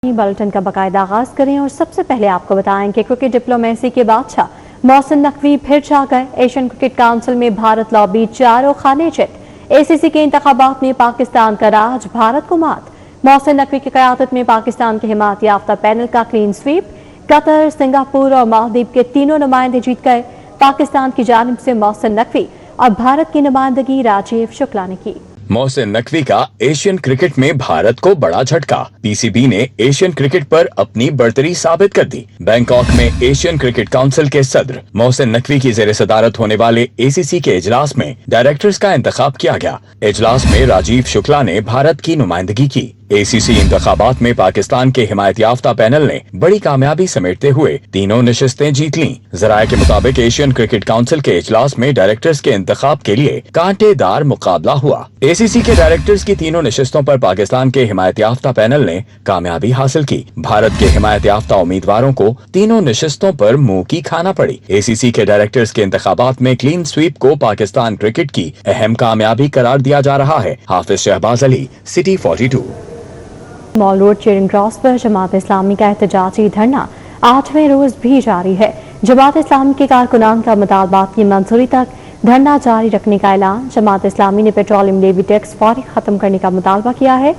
Bulletin का बाकायदा आगाज करें और सबसे पहले आपको बताएं कि क्रिकेट डिप्लोमेसी के बादशाह मोहसिन नकवी फिर छा गए। एशियन क्रिकेट काउंसिल में भारत लॉबी चारों खाने चित। एसीसी के इंतखाबात में पाकिस्तान का राज, भारत को मात। मोहसिन नकवी की क़यादत में पाकिस्तान के हिमायत याफ्ता पैनल का क्लीन स्वीप। कतर, सिंगापुर और मालदीव के तीनों नुमाइंदे जीत गए। पाकिस्तान की जानिब से मोहसिन नकवी और भारत की नुमाइंदगी राजीव शुक्ला ने की। मोहसिन नकवी का एशियन क्रिकेट में भारत को बड़ा झटका। पीसीबी ने एशियन क्रिकेट पर अपनी बढ़तरी साबित कर दी। बैंकॉक में एशियन क्रिकेट काउंसिल के सदर मोहसिन नकवी की ज़ेर सदारत होने वाले एसीसी के इजलास में डायरेक्टर्स का इंतखाब किया गया। इजलास में राजीव शुक्ला ने भारत की नुमाइंदगी की। एसीसी इंतखाबात में पाकिस्तान के हिमायत याफ्ता पैनल ने बड़ी कामयाबी समेटते हुए तीनों नशिस्तें जीत लीं। ज़राए के मुताबिक एशियन क्रिकेट काउंसिल के इजलास में डायरेक्टर्स के इंतखाब के लिए कांटेदार मुकाबला हुआ। एसीसी के डायरेक्टर्स की तीनों नशिस्तों पर पाकिस्तान के हिमायत याफ्ता पैनल ने कामयाबी हासिल की। भारत के हिमायत याफ्ता उम्मीदवारों को तीनों नशिस्तों पर मुंह की खाना पड़ी। एसीसी के डायरेक्टर्स के इंतखाबात में क्लीन स्वीप को पाकिस्तान क्रिकेट की अहम कामयाबी करार दिया जा रहा है। Hafiz Shahbaz Ali, city 42। Mall Road Charing Cross पर जमात इस्लामी का एहतजाजी धरना 8वें रोज भी जारी है। जमात इस्लामी के कारकुनान का मुतालबात की मंजूरी तक धरना जारी रखने का ऐलान। जमात इस्लामी ने पेट्रोलियम लेवी टैक्स फौरी खत्म करने का मुतालबा किया है।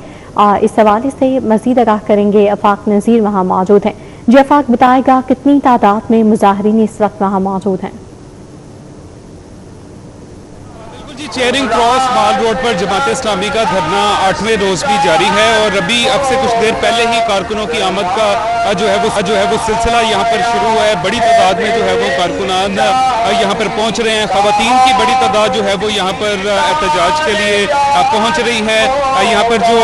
इस हवाले से मजीद आगाह करेंगे अफाक नज़ीर, वहाँ मौजूद हैं। जी अफाक, बताएगा कितनी तादाद में मुजाहिरीन इस वक्त वहाँ मौजूद हैं? चेयरिंग क्रॉस माल रोड पर जमात इस्लामी का धरना 8वें रोज भी जारी है और अभी अब से कुछ देर पहले ही कारकुनों की आमद का जो है वो सिलसिला यहाँ पर शुरू हुआ है। बड़ी तादाद में जो है वो कारकुनान यहाँ पर पहुँच रहे हैं। ख़वातीन की बड़ी तादाद जो है वो यहाँ पर एहतजाज के लिए पहुँच रही है। यहाँ पर जो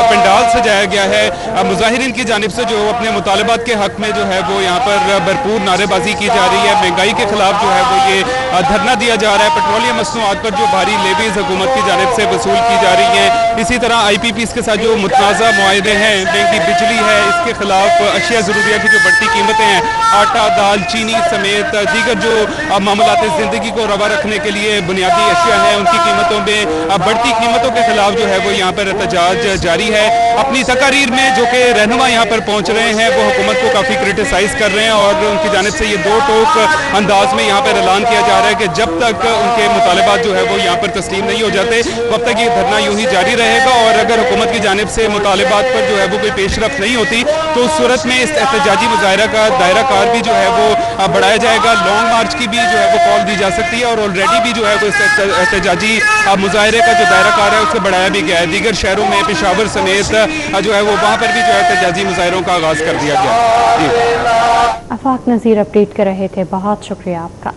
पंडाल सजाया गया है, मुजाहिरीन की जानिब से जो अपने मुतालबात के हक में जो है वो यहाँ पर भरपूर नारेबाजी की जा रही है। महंगाई के खिलाफ जो है वो ये धरना दिया जा रहा है। पेट्रोलियम मसनूआत पर जो भारी लेवीज हुकूमत की जानिब से वसूल की जा रही है। इसी तरह IPPs के साथ जो मुतनाज़ा मुआहदे हैं, महंगी बिजली है, इसके खिलाफ अशिया ज़रूरिया की जो बढ़ती कीमतें हैं, आटा, दाल, चीनी समेत दीगर जो मामलात ज़िंदगी को रवा रखने के लिए बुनियादी अशिया हैं, उनकी कीमतों में बढ़ती कीमतों के खिलाफ जो है वो यहाँ पर एहतजाज जारी है। अपनी तकारीर में जो कि रहनुमा यहाँ पर पहुँच रहे हैं वो हुकूमत को काफ़ी क्रिटिसाइज़ कर रहे हैं और उनकी जानिब से ये दो टोक अंदाज में यहाँ पर ऐलान किया जा रहा है कि जब तक उनके मुतालबात जो है वो यहाँ पर तस्लीम नहीं हो जाते तब तक ये धरना यूं ही जारी रहेगा। और अगर हुकूमत की जानिब से मुतालबात पर जो है वो कोई पेशरफ नहीं होती तो उस सूरत में इस एहतजाजी मुजाहरा का दायरा कार भी जो है वो बढ़ाया जाएगा। लॉन्ग मार्च की भी जो है वो कॉल दी जा सकती है और ऑलरेडी भी जो है वो इस एहतजाजी मुजाहरे का जो दायरा कार है उससे बढ़ाया भी गया है। दीगर शहरों में पेशावर समेत जो है वो वहाँ पर भी जो है एहतजाजी मुजाहरों का आगाज कर दिया गया। अफाक नज़ीर अपडेट कर रहे थे, बहुत शुक्रिया आपका।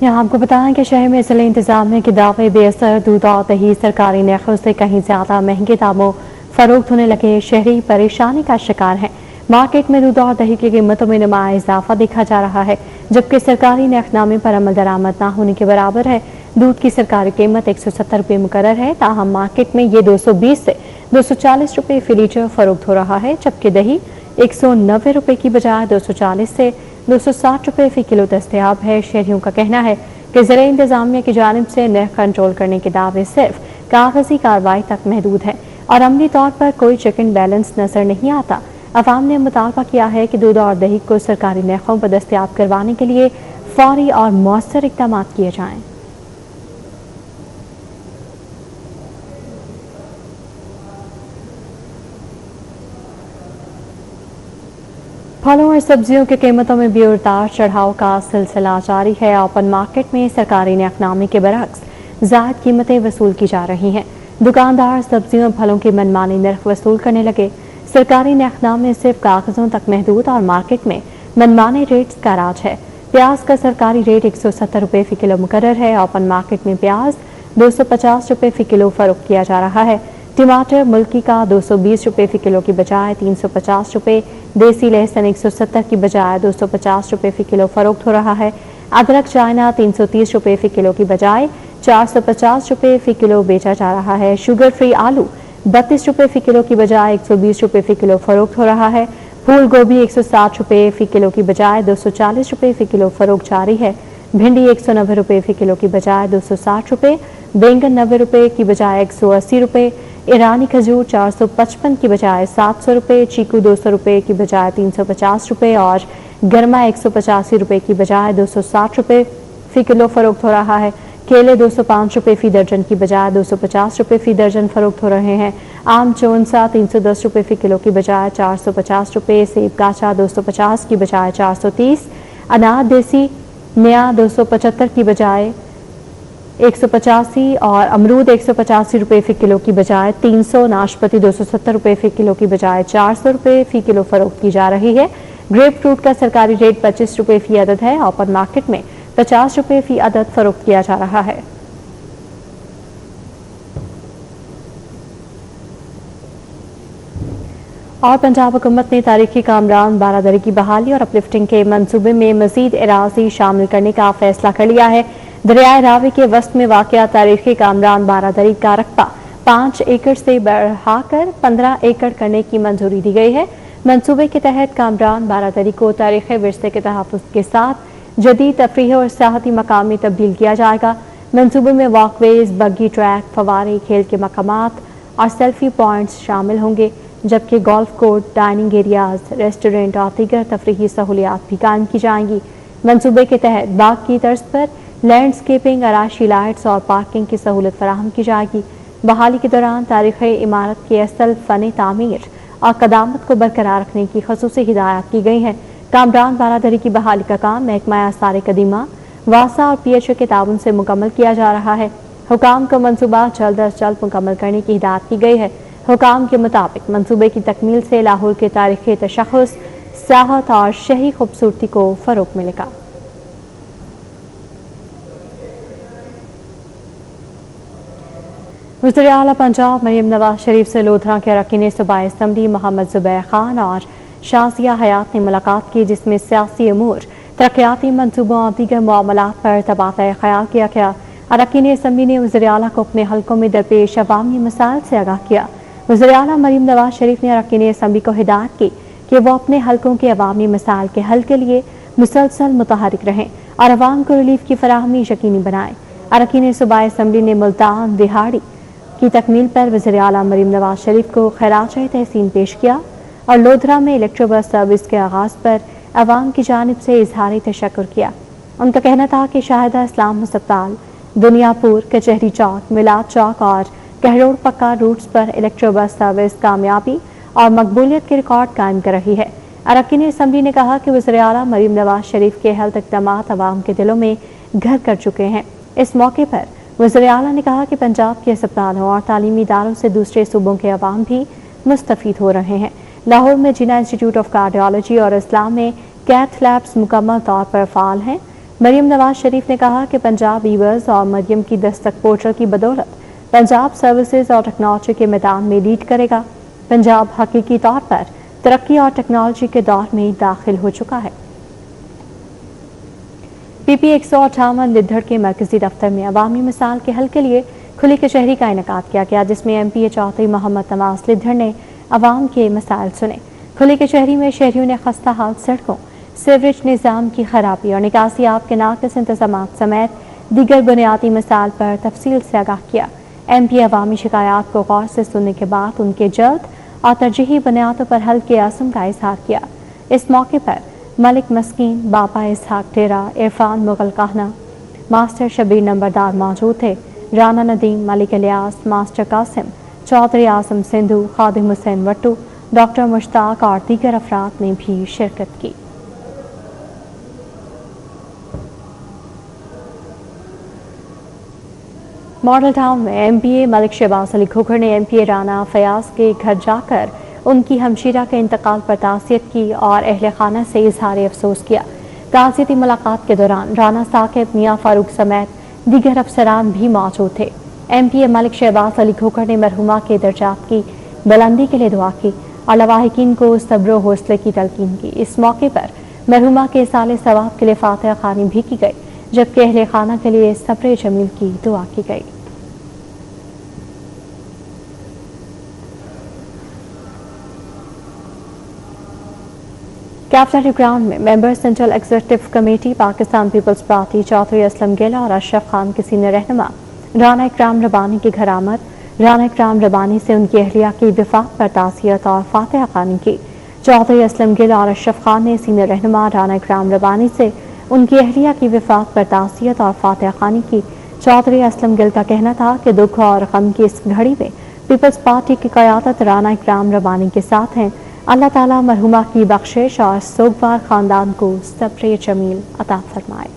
यहाँ आपको बताएं कि शहर में ज़िले इंतजामिया के दावे बेअसर। दूध और दही सरकारी नरखों से कहीं ज़्यादा महंगे दामों फरोख्त होने लगे। शहरी परेशानी का शिकार हैं। मार्केट में दूध और दही की कीमतों में नुमाया इजाफा देखा जा रहा है, जबकि सरकारी नरखनामे पर अमल दरामद न होने के बराबर है। दूध की सरकारी कीमत 170 रुपये मुकर्रर है, ताहम मार्केट में ये 220 से 240 रुपये फी लीटर फरोख्त हो रहा है, जबकि दही 190 रुपये की बजाय 240 से 260 रुपये फी किलो दस्तयाब है। शहरियों का कहना है कि ज़िले इंतजामिया की जानिब से नर्ख कंट्रोल करने के दावे सिर्फ कागजी कार्रवाई तक महदूद है और अमली तौर पर कोई चेक एंड बैलेंस नजर नहीं आता। अवाम ने मुतालबा किया है कि दूध और दही को सरकारी नर्खों पर दस्तयाब करवाने के लिए फौरी और मौसर इक़दाम किए जाएँ। फलों और सब्जियों की कीमतों में भी उतार चढ़ाव का सिलसिला जारी है। ओपन मार्केट में सरकारी नरखनामे के बरक्स ज़ायद कीमतें वसूल की जा रही हैं। दुकानदार सब्जियों और फलों की मनमानी नर्ख वसूल करने लगे। सरकारी नरखनामे सिर्फ कागजों तक महदूद और मार्केट में मनमाने रेट्स का राज है। प्याज का सरकारी रेट 170 रुपये फी किलो मुकर्रर है। ओपन मार्केट में प्याज 250 रुपये फी किलो फरोख्त किया जा रहा है। टमाटर मुल्की का 220 रुपये फी किलो की बजाय 350 रुपये, देसी लहसुन 170 की बजाय 250 रुपये फी किलो फरोख्त हो रहा है। अदरक चाइना 330 रुपये फी किलो की बजाय 450 रुपये फी किलो बेचा जा रहा है। शुगर फ्री आलू 32 रुपये फी किलो की बजाय 120 रुपये फी किलो फरोख्त हो रहा है। फूल गोभी 160 रुपये फी किलो की बजाय 240 रुपये फी किलो फरोख्त जारी है। भिंडी 190 रुपये फी किलो की बजाय 260 रुपये, बैंगन 90 रुपये की बजाय 180 रुपये, ईरानी खजूर 455 की बजाय 700 रुपये, चीकू 200 रुपये की बजाय 350 रुपये और गरमा 185 रुपये की बजाय 260 रुपये फी किलो फरोख्त हो रहा है। केले 205 रुपये फी दर्जन की बजाय 250 रुपये फी दर्जन फरोख्त हो रहे हैं। आम चौंसा 310 रुपये फी किलो की बजाय 450 रुपये, सेब काचा 250 की बजाय 430, अनार देसी नया 275 की बजाय 185 और अमरूद 185 रुपये फी किलो की बजाय 300, नाशपाती 270 रुपये फी किलो की बजाय 400 रुपये फी किलो फरोख्त की जा रही है। ग्रेप फ्रूट का सरकारी रेट 25 रुपये फी अदद है। ओपन मार्केट में 50 रुपये फी अदद फरोख्त किया जा रहा है। और पंजाब हुकूमत ने तारीखी कामरान बारादरी की बहाली और अपलिफ्टिंग के मंसूबे में मजीद एराजी शामिल करने का फैसला कर लिया है। दरियाए रावी के वस्त में वाक़या तारीखी कामरान बारादरी का रकबा 5 एकड़ से बढ़ाकर 15 एकड़ करने की मंजूरी दी गई है। मंसूबे के तहत कामरान बारादरी को तारीख़ी विरसे के तहफ़्फ़ुज़ के साथ जदीद तफरीह और सियाहती मकाम में तब्दील किया जाएगा। मंसूबे में वॉकवेज, बग्गी ट्रैक, फवारे, खेल के मकामात और सेल्फी पॉइंट्स शामिल होंगे, जबकि golf court, dining areas, restaurant और दीगर तफरीही सहूलियात भी कायम की जाएंगी। मंसूबे के तहत बाग की तर्ज पर लैंडस्केपिंग, आराशी लाइट्स और पार्किंग की सहूलत फराहम की जाएगी। बहाली के दौरान तारीख़ी इमारत की असल फ़न तामीर और कदामत को बरकरार रखने की ख़ुसूसी हिदायत की गई हैं। कामरान बारादरी की बहाली का काम महकमा आसार कदीमा, वासा और PHO के ताउन से मुकम्मल किया जा रहा है। हुकाम को मंसूबा जल्द अज जल्द मुकम्मल करने की हिदायत की गई है। हुकाम के मुताबिक मंसूबे की तकमील से लाहौर के तारीख़ी तशख़्ख़ुस, सियाहत और शहरी खूबसूरती को फ़रोग़ मिलेगा। वज़ीर आला पंजाब मरीम नवाज शरीफ से लोधरा के अरकान सूबाई असम्बली मोहम्मद ज़ुबैर खान और शाज़िया हयात ने मुलाकात की, जिसमें सियासी अमूर, तरक्याती मंसूबों और दीगर मामलात पर तबादला ख्याल किया गया। अरकान असम्बली ने वज़ीर आला को अपने हल्कों में दरपेश अवामी मसाइल से आगाह किया। वज़ीर आला मरीम नवाज शरीफ ने अरकान असम्बली को हिदायत की कि वो अपने हल्कों के अवामी मसाइल के हल के लिए मुसलसल मुतहरिक रहें और अवाम को रिलीफ की फराहमी यकीनी बनाएं। अरकान सूबाई असम्बली ने मुल्तान दिहाड़ी की तकमील पर वज़ीर आला मरीम नवाज शरीफ को खैराज तहसीन पेश किया और लोधरा में इलेक्ट्रो बस सर्विस के आगाज़ पर अवाम की जानिब से इजहार तशक्कुर किया। उनका कहना था कि शाहिदा इस्लाम अस्पताल, दुनियापुर, कचहरी चौक, मिलाद चौक और कहरोड़ पक्का रूट्स पर इलेक्ट्रो बस सर्विस कामयाबी और मकबूलियत के रिकॉर्ड कायम कर रही है। अरकान असम्बली ने कहा कि वज़ीर आला मरीम नवाज शरीफ के हेल्थ इक़दामात अवाम के दिलों में घर कर चुके हैं। इस मौके पर वज़ीर आला ने कहा कि पंजाब के अस्पतालों और तालीमी इदारों से दूसरे सूबों के अवाम भी मुस्तफ़ीद हो रहे हैं। लाहौर में जिना इंस्टीट्यूट ऑफ कार्डियोलॉजी और इस्लाम में कैथ लैब्स मुकम्मल तौर पर फ़ाल हैं। मरीम नवाज शरीफ ने कहा कि पंजाब ईवर्स और मरियम की दस्तक पोर्टल की बदौलत पंजाब सर्विसेज और टेक्नोलॉजी के मैदान में लीड करेगा। पंजाब हकीकी तौर पर तरक्की और टेक्नोलॉजी के दौर में दाखिल हो चुका है। PP 158 लिद्धड़ के मरकजी दफ्तर में अवामी मसाइल के हल के लिए खुली कचहरी का इनेकाद किया गया, जिसमें MP चौधरी मोहम्मद नवाज लिद्धड़ ने अवाम के मसाइल सुने। खुली कचहरी में शहरियों ने खस्ता हाल सड़कों, सीवरेज निज़ाम की खराबी और निकासी आब के नाक़िस इंतज़ाम समेत दीगर बुनियादी मसाइल पर तफसील से आगाह किया। MP अवामी शिकायत को गौर से सुनने के बाद उनके जल्द और तरजीही बुनियादों पर हल के आज़म का इज़हार किया। इस मौके पर मलिक मस्कीन, बाबा इसहाक टेरा, इरफान मुगल कहना, मास्टर शबीर नंबरदार मौजूद थे। राना नदीम, मलिक इलियास, मास्टर कासिम, चौधरी आजम सिंधु, खादिम हुसैन वट्टू, डॉक्टर मुश्ताक और दीगर अफराद ने भी शिरकत की। मॉडल टाउन में MPA मलिक शहबाज अली खोखर ने MPA राना फयाज के घर जाकर उनकी हमशीरा के इंतकाल पर ताज़ियत की और अहले खाना से इजहार अफसोस किया। ताज़ियती मुलाकात के दौरान राना साकिब, मियाँ फारूक समेत दीगर अफसरान भी मौजूद थे। MP मलिक शहबाज अली खोखर ने मरहुमा के दर्जात की बुलंदी के लिए दुआ की और लवाहिकीन को सब्र हौसले की तलकीन की। इस मौके पर मरहुमा के साले सवाब के लिए फातिहा खानी भी की गई, जबकि अहले खाना के लिए सब्र जमील की दुआ की गई। कैपिटल ग्राउंड में member central executive committee Pakistan Peoples Party Chaudhry Aslam Gill और अशरफ खान के सीनियर रहनुमा राना इकराम रबानी की घर आमद। राना इकराम रबानी से उनकी अहलिया की विफाक पर ताज़ियत और फातिहा खानी की। चौधरी असलम गिल और अशरफ खान ने सीनियर रहनुमा राना इकराम रबानी से उनकी अहलिया की विफाक पर ताज़ियत और फातिहा खानी की। चौधरी असलम गिल का कहना था कि दुख और गम की इस घड़ी में पीपल्स पार्टी की क़यादत राना इकराम रबानी के साथ हैं। अल्लाह ताला मरहुमा की बख्शिश और सोगवार खानदान को सब्र जमील अता फरमाए।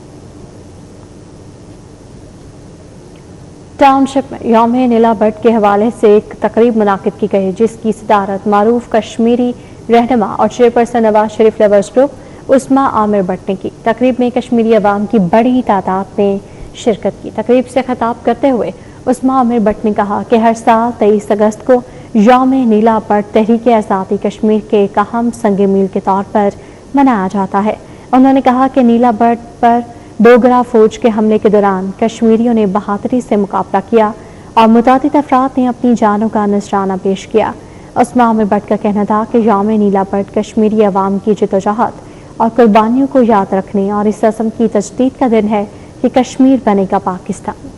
टाउनशिप में यौम नीला बट के हवाले से एक तकरीब मुनाकिद की गई, जिसकी सदारत मारूफ कश्मीरी रहनुमा और chairperson Nawaz Sharif lovers group उस्मा आमिर भट्ट ने की। तकरीब में कश्मीरी अवाम की बड़ी तादाद ने शिरकत की। तकरीब से खिताब करते हुए उस्मा आमिर भट्ट ने कहा कि हर साल 23 अगस्त को यौम नीला बट तहरीक आज़ादी कश्मीर के एक अहम संग मील के तौर पर मनाया जाता है। उन्होंने कहा कि नीला बट पर डोगरा फौज के हमले के दौरान कश्मीरियों ने बहादुरी से मुकाबला किया और मुतादिद अफराद ने अपनी जानों का नजराना पेश किया। उस्मा आमिर भट्ट का कहना था कि यौम नीला बट कश्मीरी अवाम की जद्दोजहद और कुर्बानियों को याद रखने और इस रस्म की तजदीद का दिन है कि कश्मीर बनेगा पाकिस्तान।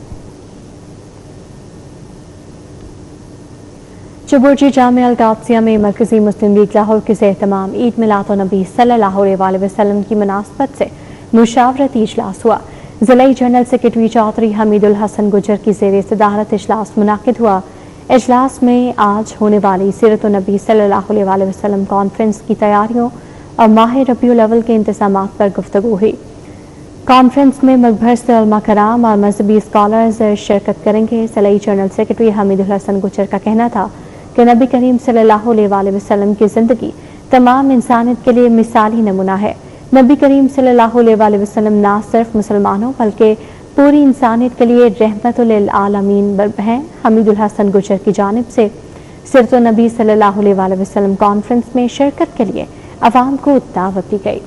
चबुर्जी जामिया अल-कादसिया में मरकजी मुस्लिम लीग लाहौर के एहतमाम ईद मिलाद-उन-नबी सल्लल्लाहु अलैहि वसल्लम की मुनासबत से मुशावरती इजलास हुआ। ज़िलाई जनरल सेक्रेटरी चौधरी हमीदुल हसन गुजर की ज़ेर सदारत इजलास मुनाकिद हुआ। इजलास में आज होने वाली सीरत-उन-नबी सल्लल्लाहु अलैहि वसल्लम कॉन्फ्रेंस की तैयारियों और माह रबीउल अव्वल के इंतज़ामात पर गुफ्तगू हुई। कॉन्फ्रेंस में मकभर से उलमा कराम और मजहबी स्कॉलर्स शिरकत करेंगे। ज़िलाई जनरल सेक्रेटरी हमीदुल हसन गुजर का कहना था कि नबी करीम सल्लल्लाहु अलैहि वसल्लम की ज़िंदगी तमाम इंसानियत के लिए मिसाली नमूना है। नबी करीम सल्लल्लाहु अलैहि वसल्लम ना सिर्फ मुसलमानों बल्कि पूरी इंसानियत के लिए रहमतुल लिल आलमीन हैं। हमीदुल हसन गुजर की जानिब से सीरत नबी सल्लल्लाहु अलैहि वसल्लम कॉन्फ्रेंस में शिरकत के लिए अवाम को दावत दी गई।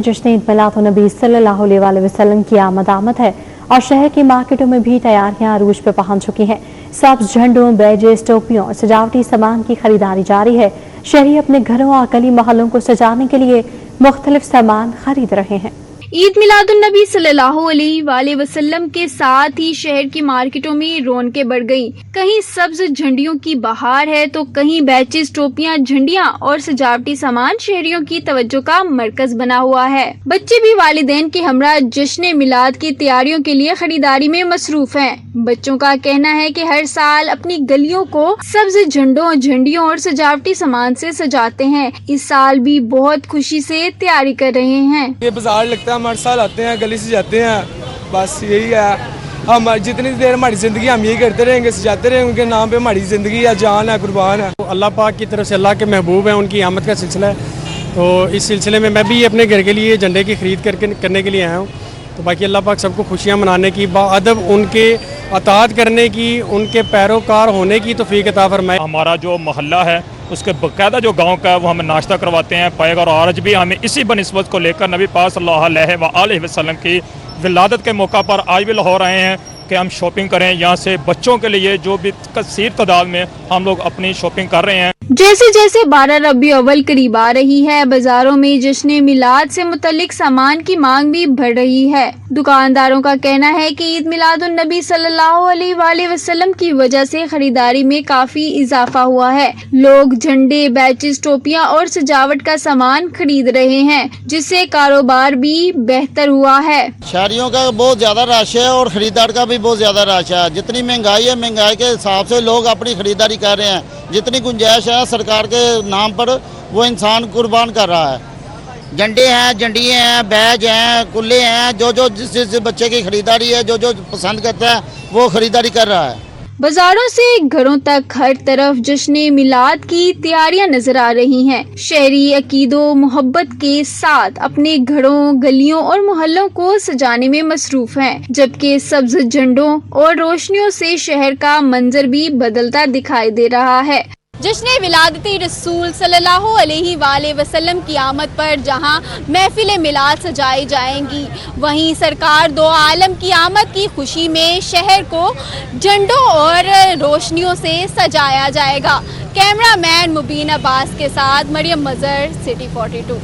जश्न ईद मिलाद-उन-नबी सल्लल्लाहु अलैहि वसल्लम की आमद है और शहर की मार्केटों में भी तैयारियां अरूज पर पहुंच चुकी हैं। सब्ज झंडों, बैजेस, टोपियों और सजावटी सामान की खरीदारी जारी है। शहरी अपने घरों और गली मोहल्लों को सजाने के लिए मुख्तलिफ सामान खरीद रहे हैं। ईद मिलादुन्नबी सल्लल्लाहु अलैहि वसल्लम के साथ ही शहर की मार्केटों में रौनकें बढ़ गईं। कहीं सब्ज झंडियों की बहार है तो कहीं बैचेस, टोपियां, झंडियां और सजावटी सामान शहरियों की तवज्जो का मरकज बना हुआ है। बच्चे भी वालिदैन के हमरा जश्न मिलाद की तैयारियों के लिए खरीदारी में मसरूफ हैं। बच्चों का कहना है कि हर साल अपनी गलियों को सब्ज झंडों, झंडियों और सजावटी सामान से सजाते हैं। इस साल भी बहुत खुशी से तैयारी कर रहे हैं। ये बाजार लगता है, हम हर साल आते हैं, गली से जाते हैं, बस यही है। हम जितनी देर हमारी ज़िंदगी हम यही करते रहेंगे, सजाते रहेंगे। उनके नाम पे हमारी ज़िंदगी है, जान है, कुर्बान है। तो अल्लाह पाक की तरफ से अल्लाह के महबूब हैं, उनकी आमद का सिलसिला है। तो इस सिलसिले में मैं भी अपने घर के लिए झंडे की खरीद करने के लिए आया हूँ। तो बाकी अल्लाह पाक सबको खुशियाँ मनाने की, बाअदब उनके अताअत करने की, उनके पैरोकार होने की तौफीक अता फरमाए। हमारा जो मोहल्ला है उसके बाकायदा जो गांव का है वो हमें नाश्ता करवाते हैं पैग, और आज भी हमें इसी बनिस्बत को लेकर नबी पाक सल्लल्लाहु अलैहि वसल्लम की विलादत के मौका पर आज भी लाहौर आए हैं कि हम शॉपिंग करें। यहाँ से बच्चों के लिए जो भी कसीर तादाद में हम लोग अपनी शॉपिंग कर रहे हैं। जैसे जैसे 12 रबी अव्वल करीब आ रही है, बाजारों में जश्न मिलाद से मुतल्लिक सामान की मांग भी बढ़ रही है। दुकानदारों का कहना है कि ईद मिलादुन्नबी सल्लल्लाहु अलैहि वसल्लम की वजह से खरीदारी में काफी इजाफा हुआ है। लोग झंडे, बैचेस, टोपियां और सजावट का सामान खरीद रहे हैं, जिससे कारोबार भी बेहतर हुआ है। शहरियों का बहुत ज्यादा रश है और खरीदार का भी बहुत ज्यादा रश है। जितनी महंगाई है, महंगाई के हिसाब से लोग अपनी खरीदारी कर रहे हैं। जितनी गुंजाइश है सरकार के नाम पर वो इंसान कुर्बान कर रहा है। झंडे हैं, झंडिये हैं, बैज हैं, कुल्ले हैं, जो जिस बच्चे की खरीदारी है, जो पसंद करता है वो खरीदारी कर रहा है। बाजारों से घरों तक हर तरफ जश्न मिलाद की तैयारियां नजर आ रही हैं। शहरी अकीदो मोहब्बत के साथ अपने घरों, गलियों और मोहल्लों को सजाने में मसरूफ हैं, जबकि सब्ज झंडों और रोशनियों से शहर का मंजर भी बदलता दिखाई दे रहा है। जश्न विलादती रसूल सल्लल्लाहु अलैहि वसल्लम की आमद पर जहां महफिल मिलाद सजाई जाएंगी, वहीं सरकार दो आलम की आमद की खुशी में शहर को झंडों और रोशनियों से सजाया जाएगा। कैमरामैन मुबीन अब्बास के साथ मरियम मजहर, सिटी 42।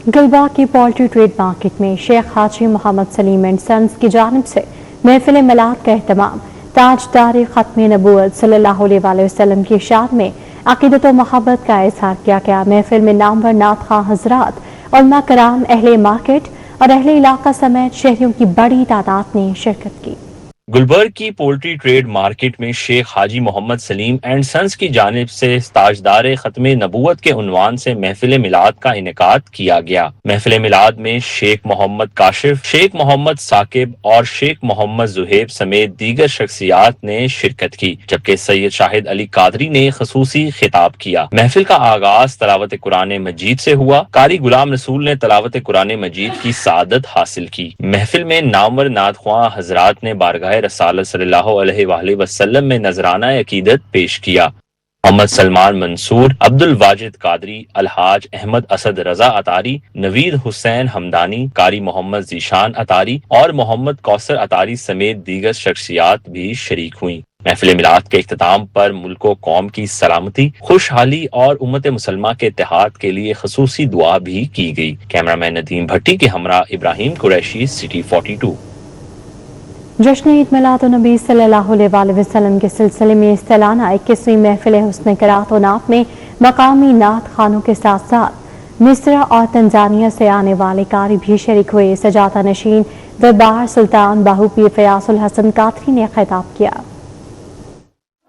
गुलबर्ग की पोल्ट्री ट्रेड मार्केट में शेख हाजी मोहम्मद सलीम एंड सन्स की जानिब से महफिल मिलाद का एहतमाम ताजदार खत्म नबूवत सल्लल्लाहु अलैहि वसल्लम की शान में अकीदत व मोहब्बत का इजहार किया गया। महफिल में नामवर नात खां हजरात, उलमा कराम, अहले मार्केट और अहले इलाका समेत शहरियों की बड़ी तादाद ने शिरकत की। गुलबर्ग की पोल्ट्री ट्रेड मार्केट में शेख हाजी मोहम्मद सलीम एंड सन्स की जानिब से ताजदार खत्म नबूवत के उन्वान से महफिल मिलाद का इनेकाद किया गया। महफिल मिलाद में शेख मोहम्मद काशिफ, शेख मोहम्मद साकिब और शेख मोहम्मद जुहेब समेत दीगर शख्सियात ने शिरकत की, जबकि सैयद शाहिद अली कादरी ने खसूसी खिताब किया। महफिल का आगाज तलावत कुरान मजीद से हुआ। कारी गुलाम रसूल ने तलावत कुरान मजीद की सादत हासिल की। महफिल में नामवर नात ख्वां हजरात ने बारगाह रसालत सल्लल्लाहु अलैहि वसल्लम में नजराना अकीदत पेश किया। मोहम्मद सलमान मंसूर, अब्दुल वाजिद कादरी, अलहाज अहमद असद रजा अतारी, नवीद हुसैन हमदानी, कारी मोहम्मद जीशान अतारी और मोहम्मद कौसर अतारी समेत दीगर शख्सियात भी शरीक हुई। महफिल मिलाद के इख्तिताम पर मुल्क व कौम की सलामती, खुशहाली और उम्मत मुसलमा के इत्तेहाद के लिए खसूसी दुआ भी की गई। कैमरामैन नदीम भट्टी के हमरा इब्राहिम कुरैशी, सिटी 42। जश्न ईद मिलाद-उन-नबी सल्लल्लाहु अलैहि वसल्लम के सिलसिले में सालाना 21वीं महफिल हुस्न क़िराअत व नात में मकामी नात खानों के साथ साथ मिस्र और तंजानिया से आने वाले कारी भी शरीक हुए। सजादा नशीन दरबार सुल्तान बाहू पीर फयाजुल हसन कादरी ने खिताब किया।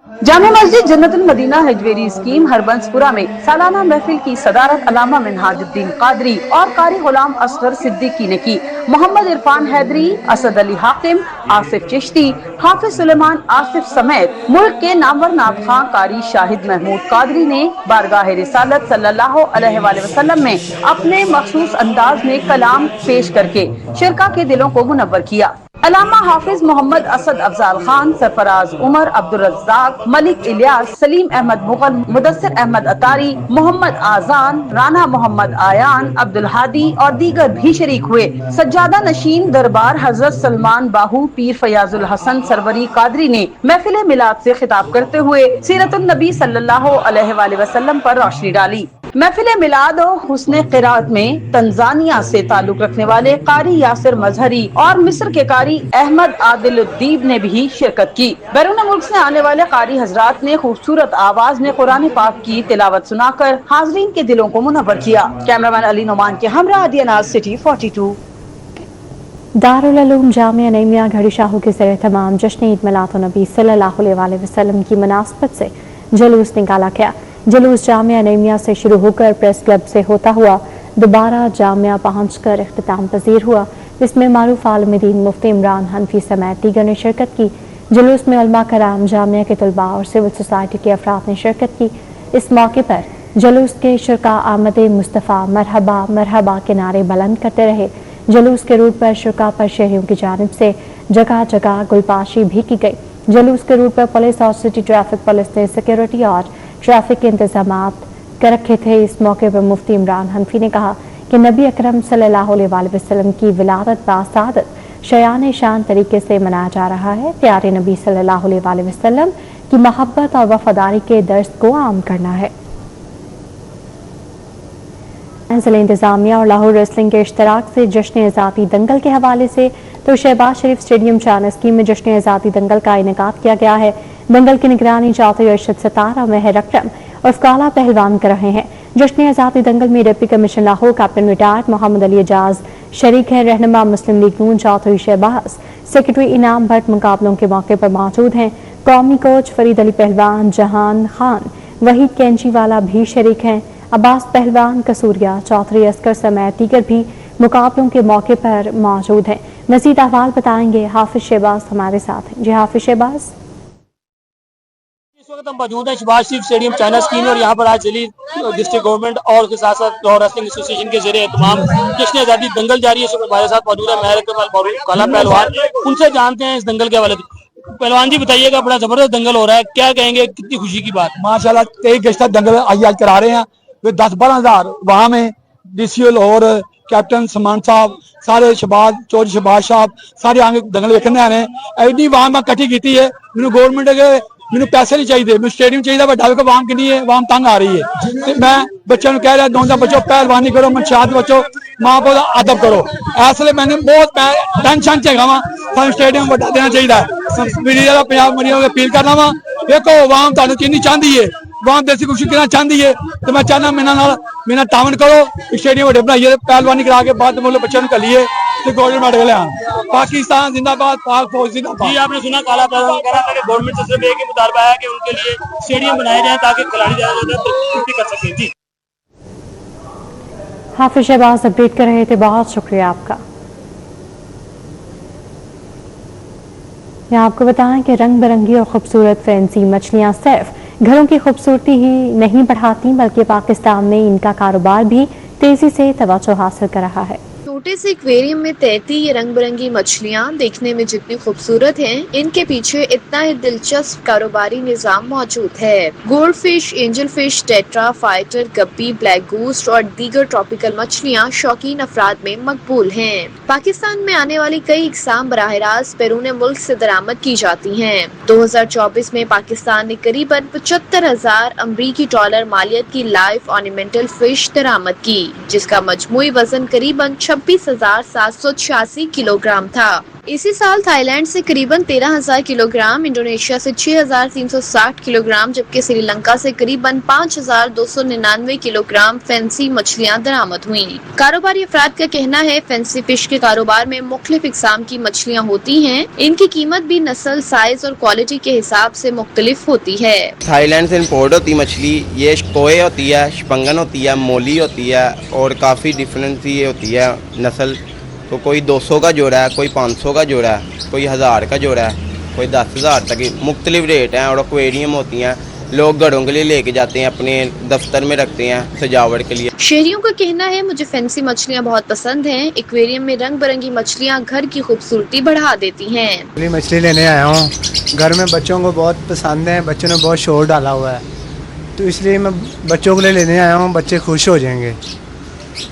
जामे मस्जिद जन्नतुल मदीना हजवेरी स्कीम हरबंसपुरा में सालाना महफिल की सदारत अल्लामा मिन्हाजुद्दीन कादरी और कारी गुलाम असगर सिद्दीकी ने की। मोहम्मद इरफान हैदरी, असद अली हाकिम, आसिफ चिश्ती, हाफिज सुलेमान आसिफ समेत मुल्क के नामवर नात खां कारी शाहिद महमूद कादरी ने बारगाह रिसालत सल्लल्लाहु अलैहि वसल्लम में अपने मखसूस अंदाज में कलाम पेश करके शिरका के दिलों को मुनव्वर किया। अल्लामा हाफिज मोहम्मद असद अफजाल खान, सरफराज उमर, अब्दुल रज़्ज़ाक, मलिक इलियास, सलीम अहमद मुगल, मुदस्सिर अहमद अतारी, मोहम्मद आजान, राना मोहम्मद आयान, अब्दुल हादी और दीगर भी शरीक हुए। सज्जादा नशीन दरबार हजरत सलमान बाहू पीर फयाजुल हसन सरवरी कादरी ने महफिल मिलाद से खिताब करते हुए सीरतुन नबी सल्लल्लाहु अलैहि वसल्लम पर रोशनी डाली। महफिल मिलाद और हुस्न क़िराअत में तंजानिया से ताल्लुक रखने वाले कारी यासिर मजहरी और मिस्र के कारी अहमद आदिलुद्दीब ने भी शिरकत की। बैरून मुल्क से आने वाले कारी हजरात ने खूबसूरत आवाज में कुरान पाक की तिलावत सुनाकर हाजरीन के दिलों को मुनव्वर किया। कैमरामैन अली नोमान के हमरा अदियानाज, सिटी 42। दारुल उलूम जामिया नईमिया घड़ी शाहू के ज़रिए तमाम जश्न ईद मिलाद-उन-नबी सल्लल्लाहु अलैहि वसल्लम की मुनासबत से जुलूस निकाला गया। जुलूस जामिया नईमिया से शुरू होकर प्रेस क्लब से होता हुआ दोबारा जामिया पहुंचकर इख्तिताम पजीर हुआ, जिसमें मारूफ आलिम दीन मुफ्ती इमरान हनफी समेत दीगर ने शिरकत की। जुलूस में उलमा कराम, जामिया के तलबा और सिविल सोसाइटी के अफराद ने शिरकत की। इस मौके पर जुलूस के शुरका आमद मुस्तफ़ा मरहबा मरहबा के नारे बुलंद करते रहे। जुलूस के रूट पर शुरका पर शहरियों की जानिब से जगह जगह गुलपाशी भी की गई। जुलूस के रूट पर पुलिस और सिटी ट्रैफिक पुलिस ने सिक्योरिटी और ट्रैफिक के इंतजाम कर रखे थे। इस मौके पर मुफ्ती इमरान हनफी ने कहा कि नबी अकरम सल्लल्लाहु अलैहि वसल्लम की विलादत बासादत शयान शान तरीके से मनाया जा रहा है। प्यारे नबी सल्लल्लाहु अलैहि वसल्लम की मोहब्बत और वफादारी के दर्स को आम करना है। जिला इंतजामिया और लाहौर रेसलिंग के इश्तराक से जश्न आज़ादी दंगल के हवाले से तो शहबाज शरीफ स्टेडियम चानस्की में जश्न आज़ादी दंगल का इनेकाद किया गया है। दंगल की निगरानी जाते अरशद सतार और महर अकरम और काला पहलवान कर रहे हैं। जश्न आज़ादी दंगल में deputy commissioner Lahore captain retired Mohammad Ali Ejaz शरीक है। रहनुमा Muslim League Noon Chaudhry Shahbaz, secretary Inam Bhatt मुकाबलों के मौके पर मौजूद हैं। कौमी कोच फरीद अली पहलवान, जहान खान, वहीद कैंचीवाला भी शरीक हैं। अब्बास पहलवान, कसूरिया, चौधरी अस्कर समेत दीगर भी मुकाबलों के मौके पर मौजूद हैं। मज़ीद अहवाल बताएंगे हाफिज शहबाज हमारे साथ हैं। जी हाफिज शहबाज। वक्त हम मौजूद हैं शहबाज शरीफ स्टेडियम चाइना स्कीम और यहाँ पर आज दिल्ली डिस्ट्रिक्ट गवर्नमेंट और उसके साथ साथ लाहौर रेसलिंग एसोसिएशन के जरिए तमाम जश्न आज़ादी दंगल जारी है। इस वक्त हमारे साथ मौजूद है महर काला पहलवान, उनसे जानते हैं इस दंगल के हवाले से। पहलवान जी बताइएगा, बड़ा जबरदस्त दंगल हो रहा है, क्या कहेंगे, कितनी खुशी की बात? माशाल्लाह 23 अगस्त तक दंगल आज करा रहे हैं। वे 10-12 हज़ार वहाँ में DCO लाहौर, कैप्टन समान साहब, सारे चौधरी शहबाज साहब सारे आगे दंगल वेखने आने एडी वाम मैं कट्ठी की है। मैंने गवर्नमेंट के मैंने पैसे नहीं चाहिए, मैं स्टेडियम चाहिए बड़ा देखो वाम कितनी है, वाम तंग आ रही है। ते मैं बच्चों कह रहा दोनों बच्चों पहलवानी करो, मनशात बच्चो, माँ बाप का अदब करो। इसलिए मैंने बहुत टेंशन चेगा वा सानू स्टेडियम बड़ा देना चाहिए। मीडिया का पंजाब मीडिया अपील करना वा, देखो वाम तुहानू कितनी चाहती है, वाम देसी खुशी कितना चाहती है, तो मैं चाहना मेरा तावन करो, स्टेडियम बड़े बनाइए, पहलवानी करा के बाद बोलो बच्चों को कलिए तो गोल्ड मेडल ले आन। पाकिस्तान जिंदाबाद, पाक फौज जिंदाबाद। जी आपने सुना काला पहलवान कह रहा था कि गवर्नमेंट से सिर्फ एक ही मुतालबा है कि उनके लिए स्टेडियम बनाए जाए ताकि खिलाड़ी ज्यादा तरक्की कर सके। जी हाफिज शहबाज अपडेट कर रहे थे, बहुत शुक्रिया आपका। मैं आपको बताएं कि रंग बिरंगी और खूबसूरत फैंसी मछलियां सिर्फ घरों की खूबसूरती ही नहीं बढ़ाती बल्कि पाकिस्तान में इनका कारोबार भी तेजी से तवज्जो हासिल कर रहा है। छोटे से एक्वेरियम में तैरती ये रंग बिरंगी मछलियाँ देखने में जितनी खूबसूरत हैं, इनके पीछे इतना ही दिलचस्प कारोबारी निजाम मौजूद है। Gold fish, angel fish, tetra, fighter, guppy, black ghost और दीगर ट्रॉपिकल मछलियाँ शौकीन अफराद में मकबूल हैं। पाकिस्तान में आने वाली कई इकसाम बराह रास्त बैरून मुल्क से दरामद की जाती हैं। 2024 में पाकिस्तान ने करीबन 75,000 अमरीकी डॉलर मालियत की लाइव ऑर्नामेंटल फिश दरामद की, जिसका मजमूई वजन करीबन 26,786 किलोग्राम था। इसी साल थाईलैंड से करीबन 13,000 किलोग्राम, इंडोनेशिया से 6,360 किलोग्राम जबकि श्रीलंका से करीबन 5,299 किलोग्राम फैंसी मछलियां दरामद हुईं। कारोबारी अफराद का कहना है फैंसी फिश के कारोबार में मुख्तलिफ इकसाम की मछलियां होती हैं। इनकी कीमत भी नस्ल, साइज और क्वालिटी के हिसाब से मुख्तलिफ होती है। थाईलैंड से इम्पोर्ट होती मछली, ये कोए होती है, शपंगन होती है, मोली होती है और काफ़ी डिफरेंट सी होती है नस्ल। तो कोई 200 का जोड़ा है, कोई 500 का जोड़ा है, कोई 1000 का जोड़ा है, कोई 10,000 तक मुख्तलिफ रेट हैं। और एक्वेरियम होती हैं, लोग घरों के लिए लेके जाते हैं, अपने दफ्तर में रखते हैं सजावट के लिए। शहरियों का कहना है मुझे फैंसी मछलियाँ बहुत पसंद हैं। एक्वेरियम में रंग बिरंगी मछलियाँ घर की खूबसूरती बढ़ा देती हैं। मछली लेने आया हूँ, घर में बच्चों को बहुत पसंद है, बच्चों ने बहुत शोर डाला हुआ है, तो इसलिए मैं बच्चों के लिए लेने आया हूँ, बच्चे खुश हो जाएंगे।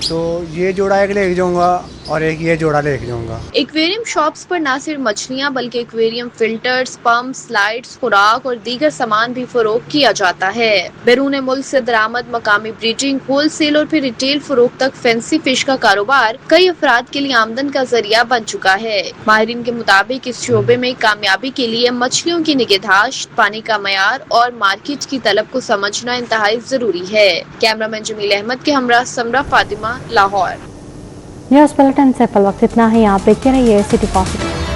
तो ये जोड़ा एक लेके जाऊंगा और एक ये जोड़ा लेके जाऊंगा। एक्वेरियम शॉप्स पर न सिर्फ मछलियाँ बल्कि एक्वेरियम फिल्टर्स, पंप्स, लाइट्स, खुराक और दीगर सामान भी फरोख्त किया जाता है। बैरून मुल्क से दरामद, मकामी ब्रीडिंग, होलसेल और फिर रिटेल फरोख्त तक फैंसी फिश का कारोबार कई अफराद के लिए आमदन का जरिया बन चुका है। माहिरीन के मुताबिक इस शोबे में कामयाबी के लिए मछलियों की निगहदाश्त, पानी का मयार और मार्केट की तलब को समझना इंतहाई जरूरी है। कैमरामैन जमील अहमद के हमरा समरा फातिमा, लाहौर। न्यूज़ बुलेटिन से पल वक्त इतना ही। आप देखते रहिए सिटी पॉजिटिव।